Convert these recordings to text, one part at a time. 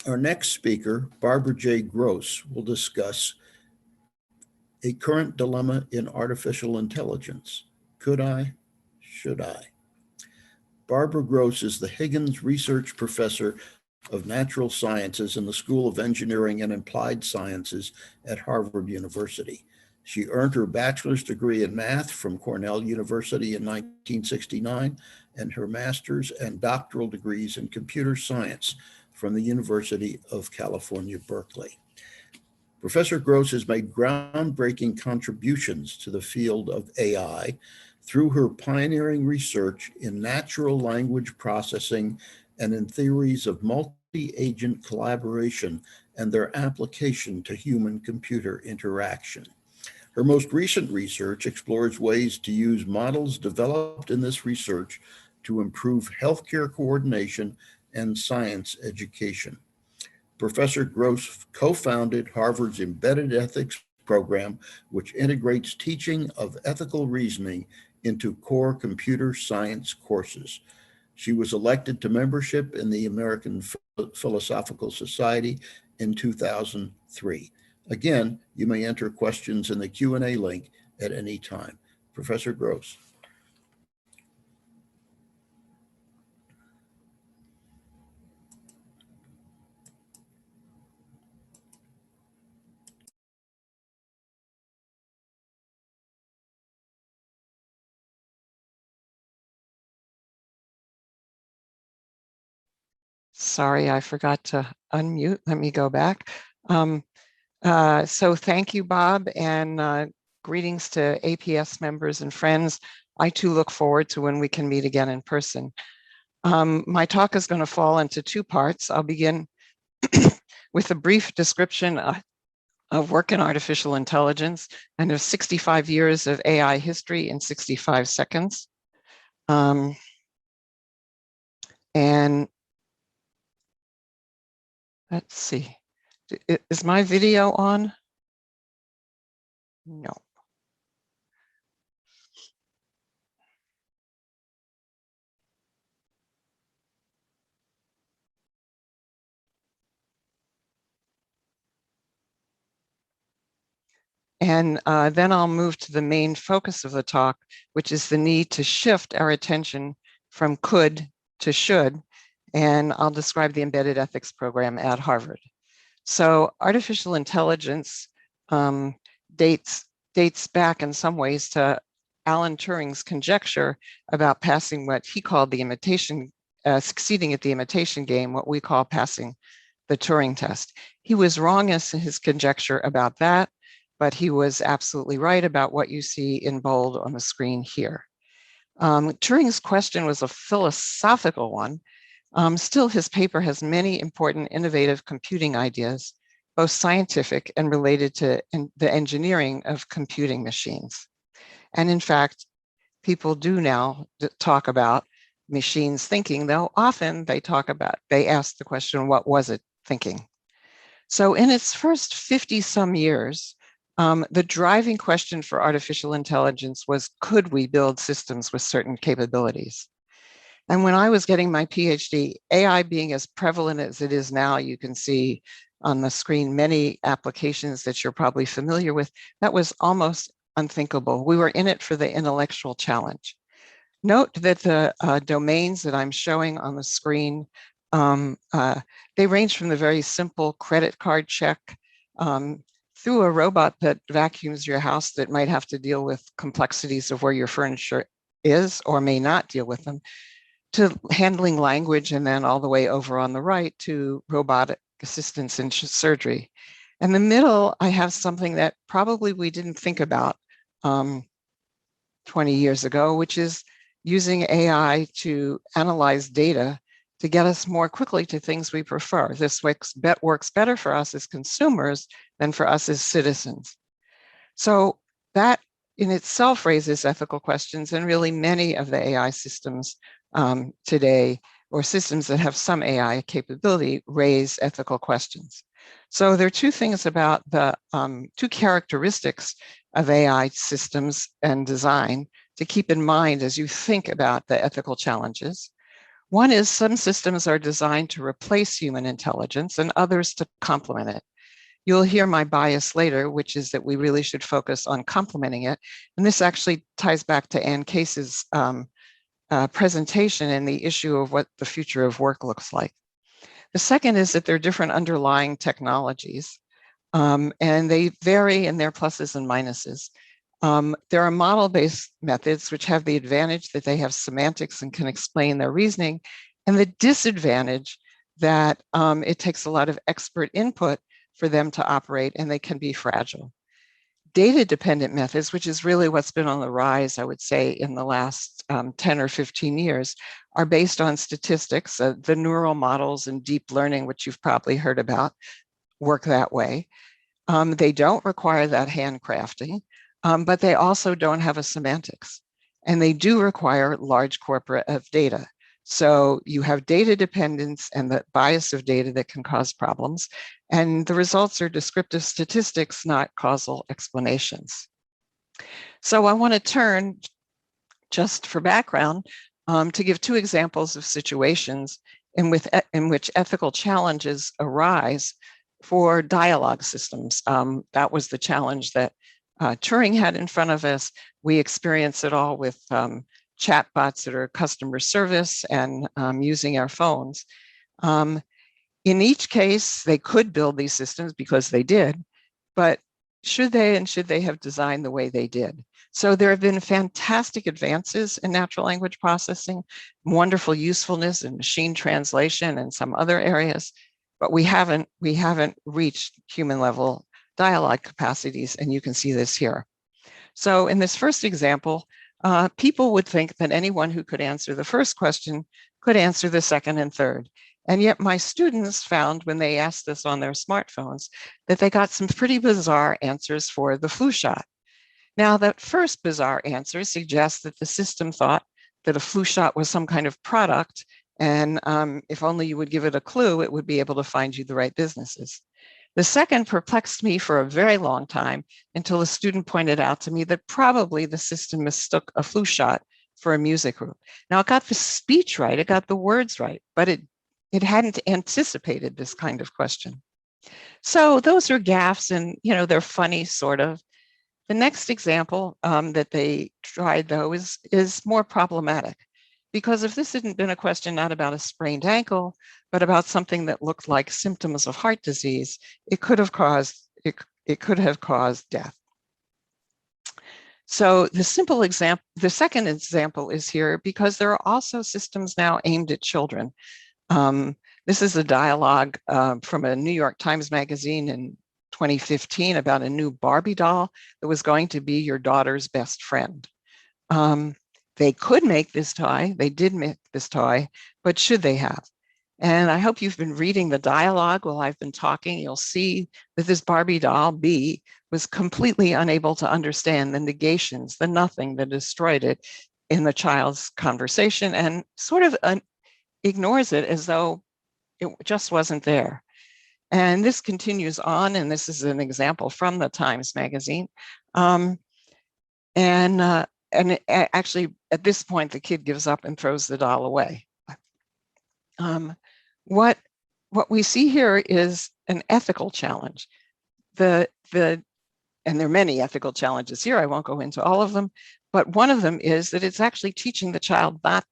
Our next speaker, Barbara J. Grosz, will discuss a current dilemma in artificial intelligence. Could I? Should I? Barbara Grosz is the Higgins Research Professor of Natural Sciences in the School of Engineering and Applied Sciences at Harvard University. She earned her bachelor's degree in math from Cornell University in 1969 and her master's and doctoral degrees in computer science from the University of California, Berkeley. Professor Grosz has made groundbreaking contributions to the field of AI through her pioneering research in natural language processing and in theories of multi-agent collaboration and their application to human-computer interaction. Her most recent research explores ways to use models developed in this research to improve healthcare coordination and science education. Professor Grosz co-founded Harvard's Embedded Ethics program, which integrates teaching of ethical reasoning into core computer science courses. She was elected to membership in the American Philosophical Society in 2003. Again, you may enter questions in the Q&A link at any time. Professor Grosz. Sorry, I forgot to unmute. Let me go back. So thank you, Bob, and greetings to APS members and friends. I too look forward to when we can meet again in person. My talk is going to fall into two parts. I'll begin with a brief description of work in artificial intelligence and of 65 years of AI history in 65 seconds. And let's see, is my video on? No. And then I'll move to the main focus of the talk, which is the need to shift our attention from could to should. And I'll describe the embedded ethics program at Harvard. So artificial intelligence dates back in some ways to Alan Turing's conjecture about passing what he called the imitation, succeeding at the imitation game, what we call passing the Turing test. He was wrong in his conjecture about that, but he was absolutely right about what you see in bold on the screen here. Turing's question was a philosophical one. Still, his paper has many important innovative computing ideas, both scientific and related to the engineering of computing machines. And in fact, people do now talk about machines thinking, though often they ask the question, what was it thinking? So in its first 50-some years, the driving question for artificial intelligence was, could we build systems with certain capabilities? And when I was getting my PhD, AI being as prevalent as it is now, you can see on the screen many applications that you're probably familiar with, that was almost unthinkable. We were in it for the intellectual challenge. Note that the domains that I'm showing on the screen, they range from the very simple credit card check through a robot that vacuums your house that might have to deal with complexities of where your furniture is or may not deal with them, to handling language, and then all the way over on the right to robotic assistance in surgery. In the middle, I have something that probably we didn't think about 20 years ago, which is using AI to analyze data to get us more quickly to things we prefer. This works better for us as consumers than for us as citizens. So that in itself raises ethical questions, and really many of the AI systems today, or systems that have some AI capability, raise ethical questions. So there are two things about the two characteristics of AI systems and design to keep in mind as you think about the ethical challenges. One is some systems are designed to replace human intelligence and others to complement it. You'll hear my bias later, which is that we really should focus on complementing it. And this actually ties back to Ann Case's presentation and the issue of what the future of work looks like. The second is that there are different underlying technologies, and they vary in their pluses and minuses. There are model-based methods which have the advantage that they have semantics and can explain their reasoning, and the disadvantage that it takes a lot of expert input for them to operate, and they can be fragile. Data-dependent methods, which is really what's been on the rise, I would say, in the last 10 or 15 years, are based on statistics. The neural models and deep learning, which you've probably heard about, work that way. They don't require that handcrafting, but they also don't have a semantics. And they do require large corpora of data. So you have data dependence and the bias of data that can cause problems. And the results are descriptive statistics, not causal explanations. So I want to turn, just for background, to give two examples of situations in which ethical challenges arise for dialogue systems. That was the challenge that Turing had in front of us. We experience it all with chatbots that are customer service and using our phones. In each case, they could build these systems because they did, but should they have designed the way they did? So there have been fantastic advances in natural language processing, wonderful usefulness in machine translation and some other areas, but we haven't reached human level dialogue capacities, and you can see this here. So in this first example, people would think that anyone who could answer the first question could answer the second and third. And yet my students found when they asked this on their smartphones that they got some pretty bizarre answers for the flu shot. Now, that first bizarre answer suggests that the system thought that a flu shot was some kind of product, and if only you would give it a clue, it would be able to find you the right businesses. The second perplexed me for a very long time until a student pointed out to me that probably the system mistook a flu shot for a music group. Now, it got the speech right, it got the words right, but it hadn't anticipated this kind of question. So those are gaffes, and they're funny, sort of. The next example that they tried, though, is more problematic, because if this hadn't been a question not about a sprained ankle, but about something that looked like symptoms of heart disease, it could have caused death. So the second example is here because there are also systems now aimed at children. This is a dialogue from a New York Times magazine in 2015 about a new Barbie doll that was going to be your daughter's best friend. They could make this toy, they did make this toy, but should they have? And I hope you've been reading the dialogue while I've been talking. You'll see that this Barbie doll, B, was completely unable to understand the negations, the nothing that destroyed it in the child's conversation, and sort of ignores it as though it just wasn't there. And this continues on, and this is an example from the Times magazine. Actually, at this point, the kid gives up and throws the doll away. What we see here is an ethical challenge. And there are many ethical challenges here. I won't go into all of them, but one of them is that it's actually teaching the child that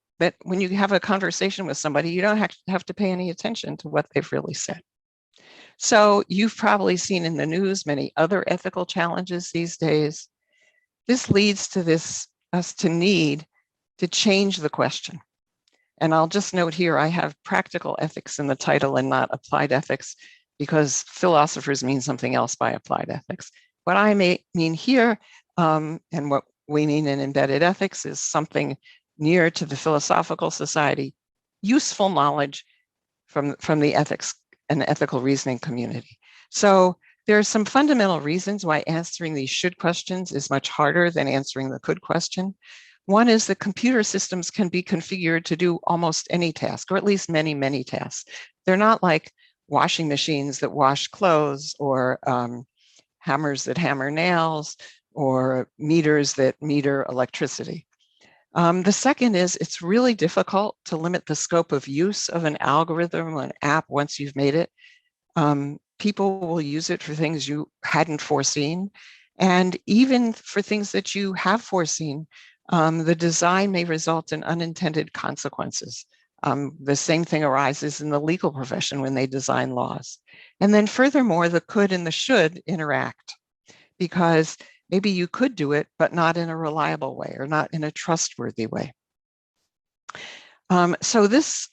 when you have a conversation with somebody, you don't have to pay any attention to what they've really said. So you've probably seen in the news many other ethical challenges these days. This leads to us to need to change the question. And I'll just note here, I have practical ethics in the title and not applied ethics, because philosophers mean something else by applied ethics. What I mean here, and what we mean in embedded ethics, is something near to the philosophical society, useful knowledge from the ethics and ethical reasoning community. So there are some fundamental reasons why answering these should questions is much harder than answering the could question. One is that computer systems can be configured to do almost any task, or at least many, many tasks. They're not like washing machines that wash clothes, or hammers that hammer nails, or meters that meter electricity. The second is it's really difficult to limit the scope of use of an algorithm or an app once you've made it. People will use it for things you hadn't foreseen. And even for things that you have foreseen, the design may result in unintended consequences. The same thing arises in the legal profession when they design laws. And then furthermore, the could and the should interact, because maybe you could do it, but not in a reliable way or not in a trustworthy way. So this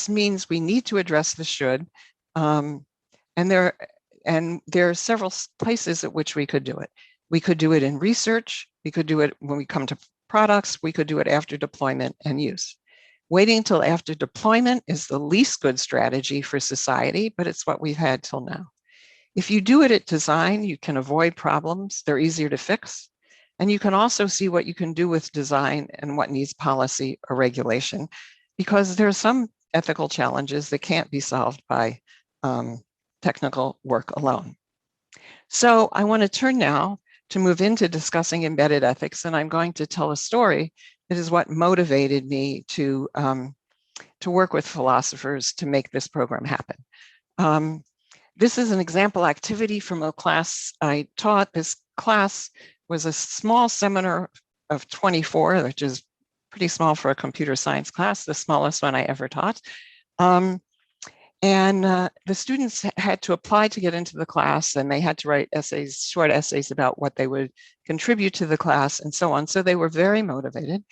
means we need to address the should, and there are several places at which we could do it. We could do it in research. We could do it when we come to products. We could do it after deployment and use. Waiting till after deployment is the least good strategy for society, but it's what we've had till now. If you do it at design, you can avoid problems. They're easier to fix. And you can also see what you can do with design and what needs policy or regulation, because there are some ethical challenges that can't be solved by technical work alone. So I want to turn now to move into discussing embedded ethics, and I'm going to tell a story that is what motivated me to work with philosophers to make this program happen. This is an example activity from a class I taught. This class was a small seminar of 24, which is pretty small for a computer science class, the smallest one I ever taught. The students had to apply to get into the class, and they had to write essays, short essays about what they would contribute to the class and so on. So they were very motivated.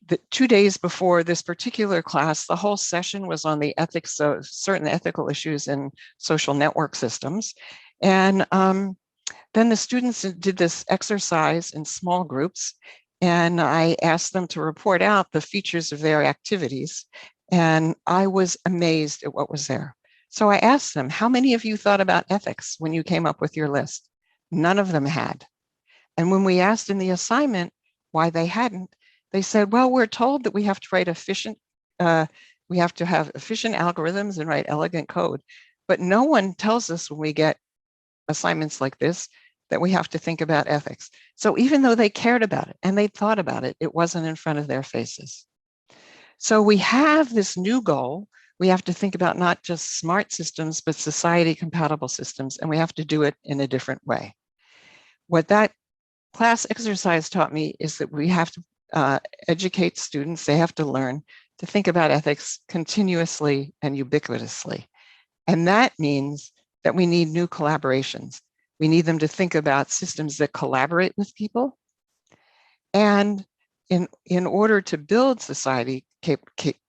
The 2 days before this particular class, the whole session was on the ethics of certain ethical issues in social network systems. And then the students did this exercise in small groups, and I asked them to report out the features of their activities. And I was amazed at what was there. So I asked them, how many of you thought about ethics when you came up with your list? None of them had. And when we asked in the assignment why they hadn't, they said, well, we're told that we have to write we have to have efficient algorithms and write elegant code. But no one tells us when we get assignments like this that we have to think about ethics. So even though they cared about it and they thought about it, it wasn't in front of their faces. So we have this new goal. We have to think about not just smart systems, but society compatible systems, and we have to do it in a different way. What that class exercise taught me is that we have to educate students. They have to learn to think about ethics continuously and ubiquitously. And that means that we need new collaborations. We need them to think about systems that collaborate with people. And in order to build society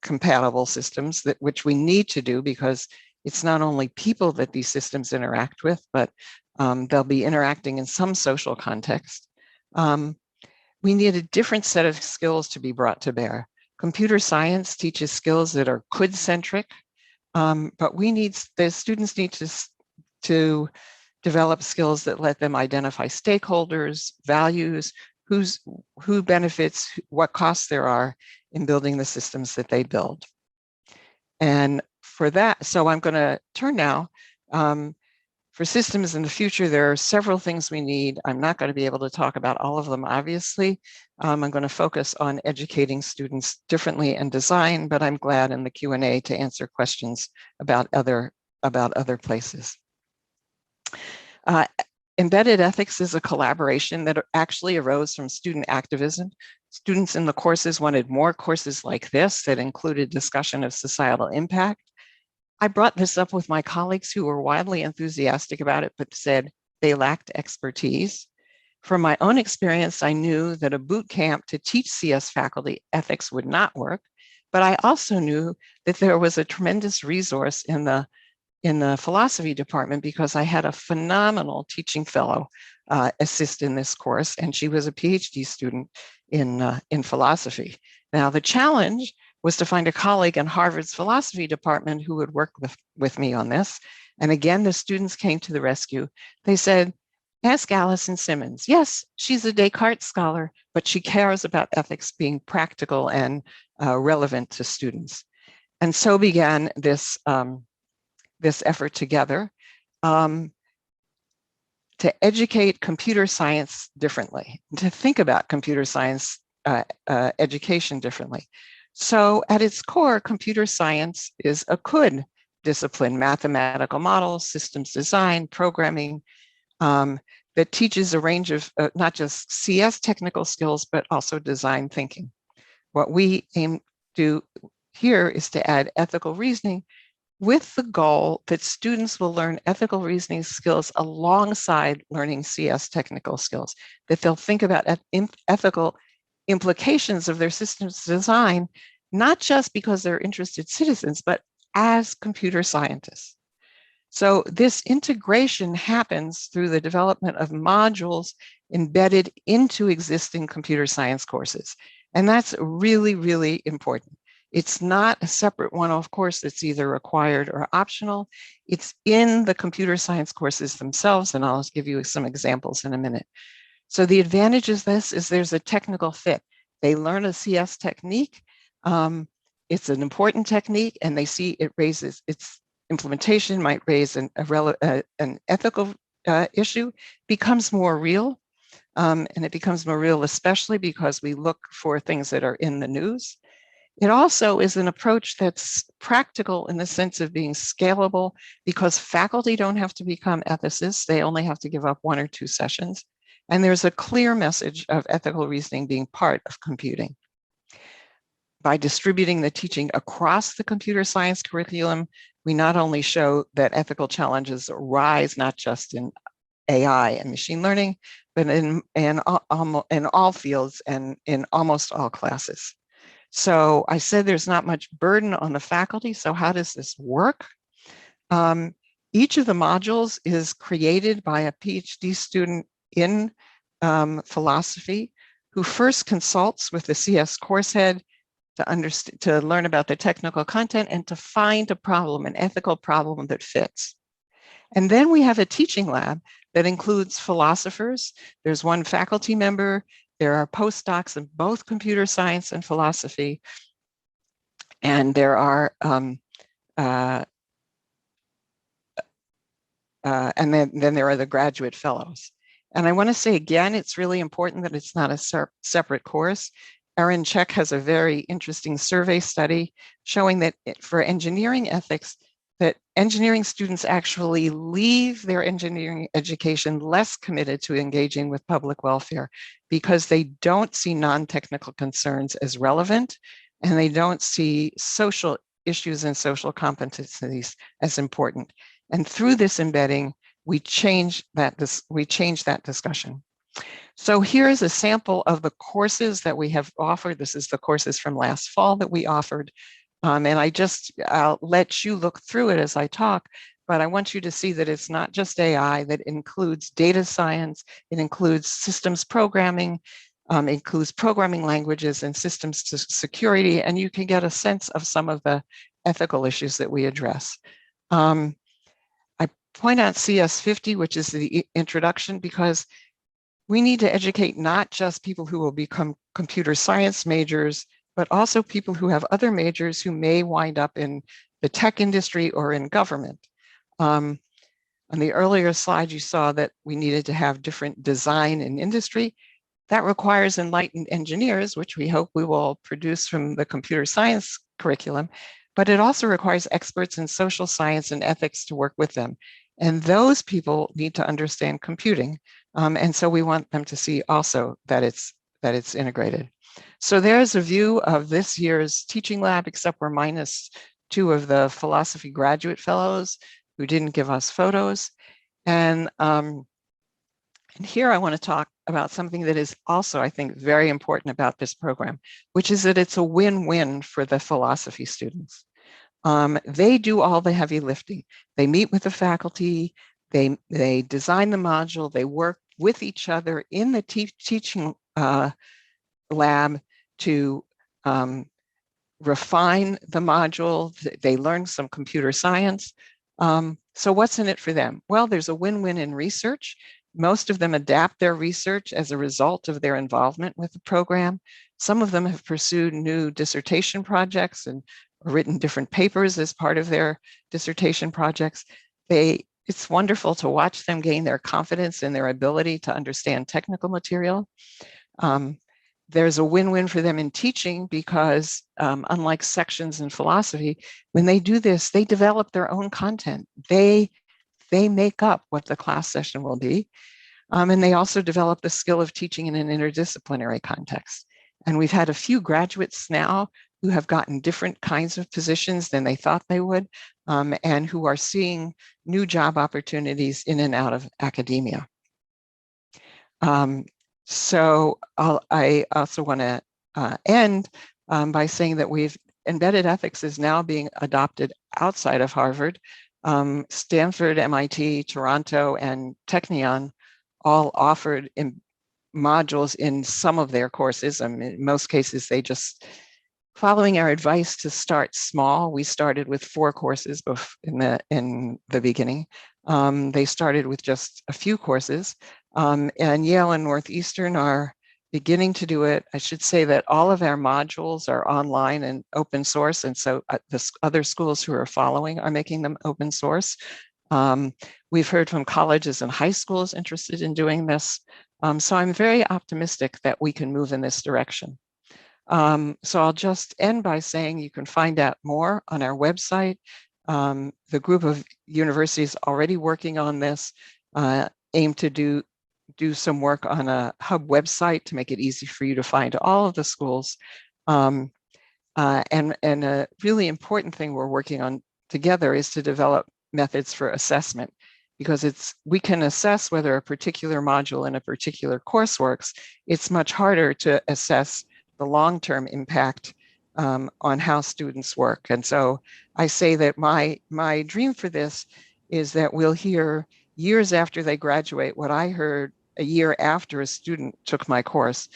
compatible systems, which we need to do, because it's not only people that these systems interact with, but they'll be interacting in some social context. We need a different set of skills to be brought to bear. Computer science teaches skills that are could-centric, but the students need to develop skills that let them identify stakeholders, values, who benefits, what costs there are in building the systems that they build. And for that, so I'm going to turn now. For systems in the future, there are several things we need. I'm not going to be able to talk about all of them, obviously. I'm going to focus on educating students differently in design, but I'm glad in the Q&A to answer questions about other places. Embedded ethics is a collaboration that actually arose from student activism. Students in the courses wanted more courses like this that included discussion of societal impact. I brought this up with my colleagues who were wildly enthusiastic about it, but said they lacked expertise. From my own experience, I knew that a boot camp to teach CS faculty ethics would not work, but I also knew that there was a tremendous resource in the philosophy department, because I had a phenomenal teaching fellow assist in this course, and she was a PhD student in philosophy. Now, the challenge was to find a colleague in Harvard's philosophy department who would work with me on this. And again, the students came to the rescue. They said, ask Allison Simmons. Yes, she's a Descartes scholar, but she cares about ethics being practical and relevant to students. And so began this effort together. to educate computer science differently, to think about computer science education differently. So at its core, computer science is a could discipline, mathematical models, systems design, programming, that teaches a range of not just CS technical skills, but also design thinking. What we aim to do here is to add ethical reasoning with the goal that students will learn ethical reasoning skills alongside learning CS technical skills, that they'll think about ethical implications of their systems design, not just because they're interested citizens, but as computer scientists. So this integration happens through the development of modules embedded into existing computer science courses. And that's really, really important. It's not a separate one-off course that's either required or optional. It's in the computer science courses themselves, and I'll give you some examples in a minute. So the advantage of this is there's a technical fit. They learn a CS technique. It's an important technique, and they see it raises its implementation might raise an ethical issue, becomes more real. And it becomes more real, especially because we look for things that are in the news. It also is an approach that's practical in the sense of being scalable, because faculty don't have to become ethicists. They only have to give up 1 or 2 sessions. And there's a clear message of ethical reasoning being part of computing. By distributing the teaching across the computer science curriculum, we not only show that ethical challenges arise not just in AI and machine learning, but in all fields and in almost all classes. So I said there's not much burden on the faculty. So how does this work? Each of the modules is created by a PhD student in philosophy who first consults with the CS course head to learn about the technical content and to find a problem, an ethical problem that fits. And then we have a teaching lab that includes philosophers. There's 1 faculty member. There are postdocs in both computer science and philosophy. And there are, and then there are the graduate fellows. And I want to say again, it's really important that it's not a separate course. Erin Check has a very interesting survey study showing that for engineering ethics, that engineering students actually leave their engineering education less committed to engaging with public welfare because they don't see non-technical concerns as relevant, and they don't see social issues and social competencies as important. And through this embedding, we change that discussion. So here's a sample of the courses that we have offered. This is the courses from last fall that we offered. And I'll let you look through it as I talk, but I want you to see that it's not just AI, that includes data science, it includes systems programming, includes programming languages and systems to security, and you can get a sense of some of the ethical issues that we address. I point out CS50, which is the introduction, because we need to educate not just people who will become computer science majors, but also people who have other majors who may wind up in the tech industry or in government. On the earlier slide, you saw that we needed to have different design in industry. That requires enlightened engineers, which we hope we will produce from the computer science curriculum, but it also requires experts in social science and ethics to work with them. And those people need to understand computing. And so we want them to see also that it's integrated. So there's a view of this year's teaching lab, except we're minus 2 of the philosophy graduate fellows who didn't give us photos. And here I want to talk about something that is also, I think, very important about this program, which is that it's a win-win for the philosophy students. They do all the heavy lifting. They meet with the faculty, they design the module, they work with each other in the teaching lab to refine the module. They learn some computer science. So what's in it for them? Well, there's a win-win in research. Most of them adapt their research as a result of their involvement with the program. Some of them have pursued new dissertation projects and written different papers as part of their dissertation projects. They it's wonderful to watch them gain their confidence in their ability to understand technical material. There's a win-win for them in teaching because unlike sections in philosophy, when they do this, they develop their own content. They make up what the class session will be. And they also develop the skill of teaching in an interdisciplinary context. And we've had a few graduates now who have gotten different kinds of positions than they thought they would, and who are seeing new job opportunities in and out of academia. So I also want to end by saying that embedded ethics is now being adopted outside of Harvard. Stanford, MIT, Toronto, and Technion all offered modules in some of their courses. I mean, in most cases, they just, following our advice to start small, we started with 4 courses in the beginning. They started with just a few courses, and Yale and Northeastern are beginning to do it. I should say that all of our modules are online and open source, and so the other schools who are following are making them open source. We've heard from colleges and high schools interested in doing this. So I'm very optimistic that we can move in this direction. So I'll just end by saying you can find out more on our website. The group of universities already working on this aim to do some work on a hub website to make it easy for you to find all of the schools. And a really important thing we're working on together is to develop methods for assessment, because we can assess whether a particular module in a particular course works. It's much harder to assess the long-term impact on how students work. And so I say that my dream for this is that we'll hear years after they graduate what I heard a year after a student took my course,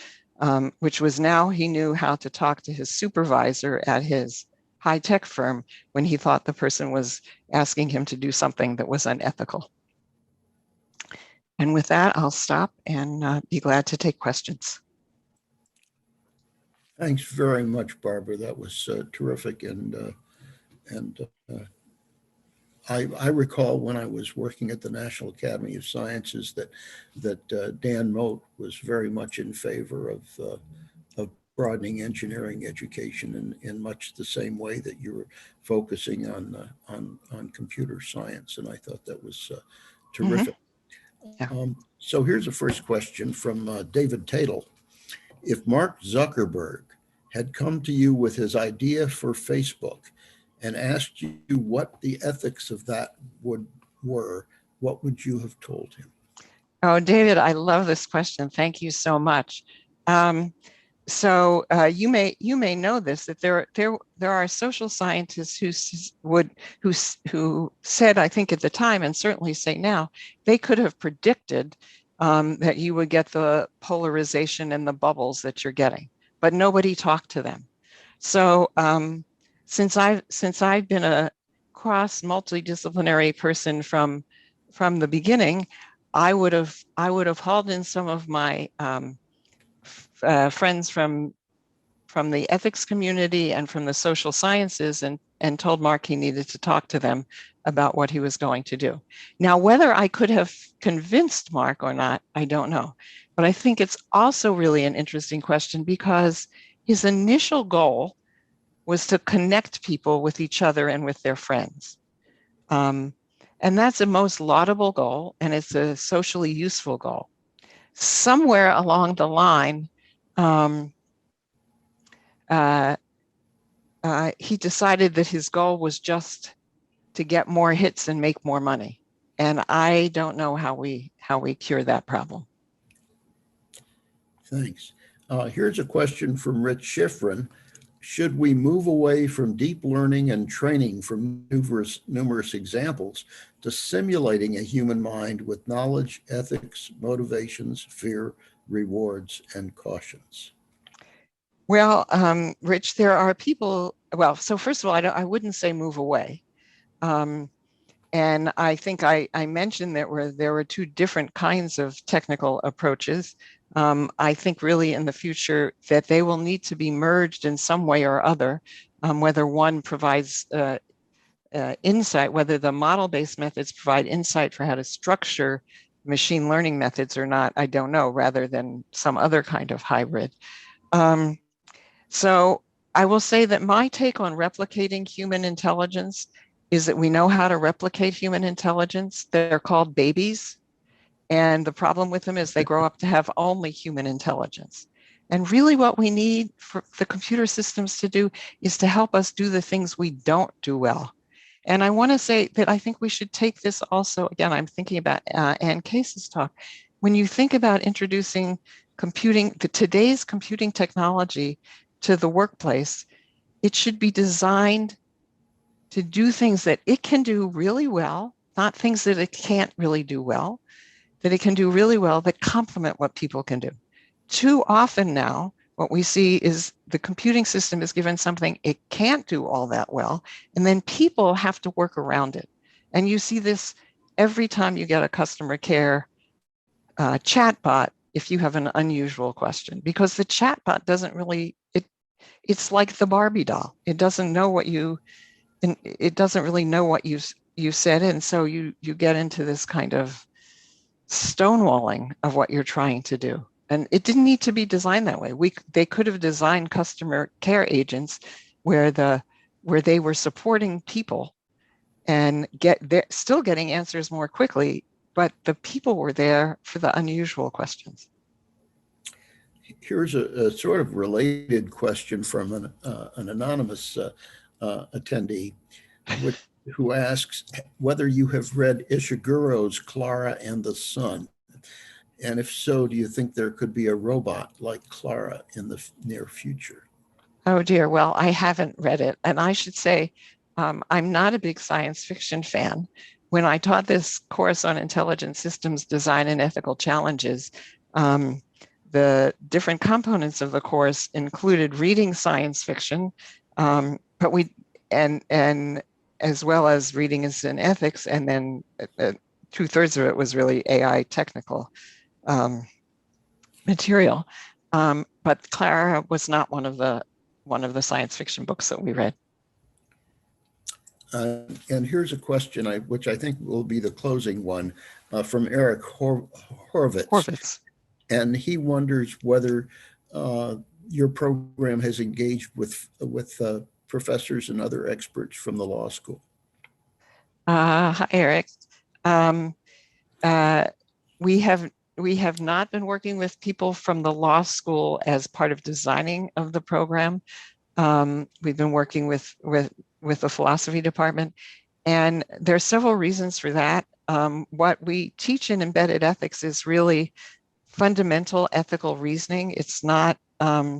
which was now he knew how to talk to his supervisor at his high-tech firm when he thought the person was asking him to do something that was unethical. And with that, I'll stop and be glad to take questions. Thanks very much, Barbara. That was terrific. And I recall when I was working at the National Academy of Sciences that Dan Mote was very much in favor of broadening engineering education in much the same way that you were focusing on computer science. And I thought that was terrific. Yeah. So here's a first question from David Tatel. If Mark Zuckerberg had come to you with his idea for Facebook and asked you what the ethics of that were, what would you have told him? Oh, David, I love this question. Thank you so much. So you may know this, that there are social scientists who said, I think at the time, and certainly say now, they could have predicted that you would get the polarization and the bubbles that you're getting, but nobody talked to them. So since I've been a cross multidisciplinary person from the beginning, I would have hauled in some of my friends from the ethics community and from the social sciences and told Mark he needed to talk to them about what he was going to do. Now, whether I could have convinced Mark or not, I don't know. But I think it's also really an interesting question because his initial goal was to connect people with each other and with their friends. And that's a most laudable goal, and it's a socially useful goal. Somewhere along the line, he decided that his goal was just to get more hits and make more money. And I don't know how we cure that problem. Thanks. Here's a question from Rich Schifrin. Should we move away from deep learning and training from numerous examples to simulating a human mind with knowledge, ethics, motivations, fear, rewards, and cautions? Well, Rich, there are people, well, so first of all, I wouldn't say move away. And I think I mentioned that there were 2 different kinds of technical approaches. I think really in the future that they will need to be merged in some way or other, whether one provides insight, whether the model-based methods provide insight for how to structure machine learning methods or not, I don't know, rather than some other kind of hybrid. So I will say that my take on replicating human intelligence is that we know how to replicate human intelligence. They're called babies. And the problem with them is they grow up to have only human intelligence. And really what we need for the computer systems to do is to help us do the things we don't do well. And I want to say that I think we should take this also, again, I'm thinking about Ann Case's talk. When you think about introducing today's computing technology to the workplace, it should be designed to do things that it can do really well, not things that it can't really do well, that it can do really well that complement what people can do. Too often now, what we see is the computing system is given something it can't do all that well, and then people have to work around it. And you see this every time you get a customer care chatbot if you have an unusual question, because the chatbot doesn't really, it's like the Barbie doll. It doesn't know what it doesn't really know what you said, and so you get into this kind of stonewalling of what you're trying to do. And it didn't need to be designed that way. They could have designed customer care agents where they were supporting people and they're still getting answers more quickly, but the people were there for the unusual questions. Here's a sort of related question from an anonymous attendee, who asks whether you have read Ishiguro's Clara and the Sun. And if so, do you think there could be a robot like Clara in the near future? Oh dear, well, I haven't read it. And I should say, I'm not a big science fiction fan. When I taught this course on intelligent systems design and ethical challenges, the different components of the course included reading science fiction, but and as well as reading as in ethics, and then 2/3 of it was really AI technical material. But Clara was not one of the science fiction books that we read. And here's a question which I think will be the closing one, from Eric Horvitz. And he wonders whether your program has engaged with professors and other experts from the law school. Hi, Eric. We have not been working with people from the law school as part of designing of the program. We've been working with the philosophy department, and there are several reasons for that. What we teach in embedded ethics is really fundamental ethical reasoning. It's not at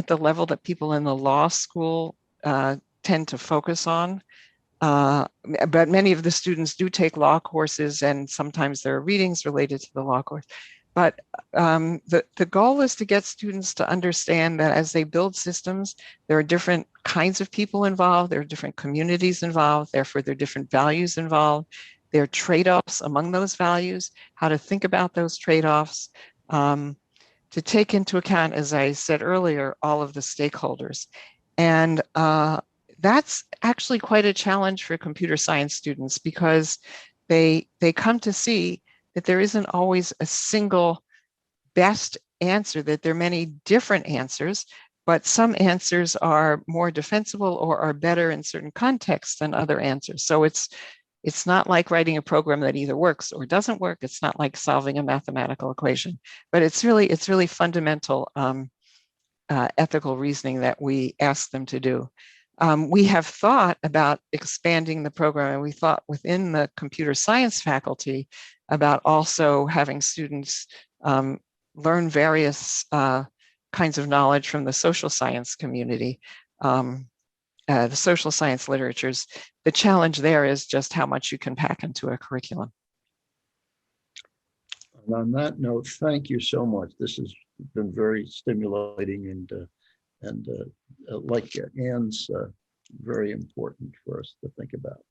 the level that people in the law school tend to focus on. But many of the students do take law courses, and sometimes there are readings related to the law course. But the goal is to get students to understand that as they build systems, there are different kinds of people involved, there are different communities involved, therefore there are different values involved. There are trade-offs among those values, how to think about those trade-offs, to take into account, as I said earlier, all of the stakeholders. And that's actually quite a challenge for computer science students, because they come to see that there isn't always a single best answer, that there are many different answers, but some answers are more defensible or are better in certain contexts than other answers. So it's not like writing a program that either works or doesn't work. It's not like solving a mathematical equation, but it's really fundamental ethical reasoning that we ask them to do. We have thought about expanding the program, and we thought within the computer science faculty about also having students learn various kinds of knowledge from the social science community, the social science literatures. The challenge there is just how much you can pack into a curriculum. And on that note, thank you so much. This has been very stimulating, and like Ann's, very important for us to think about.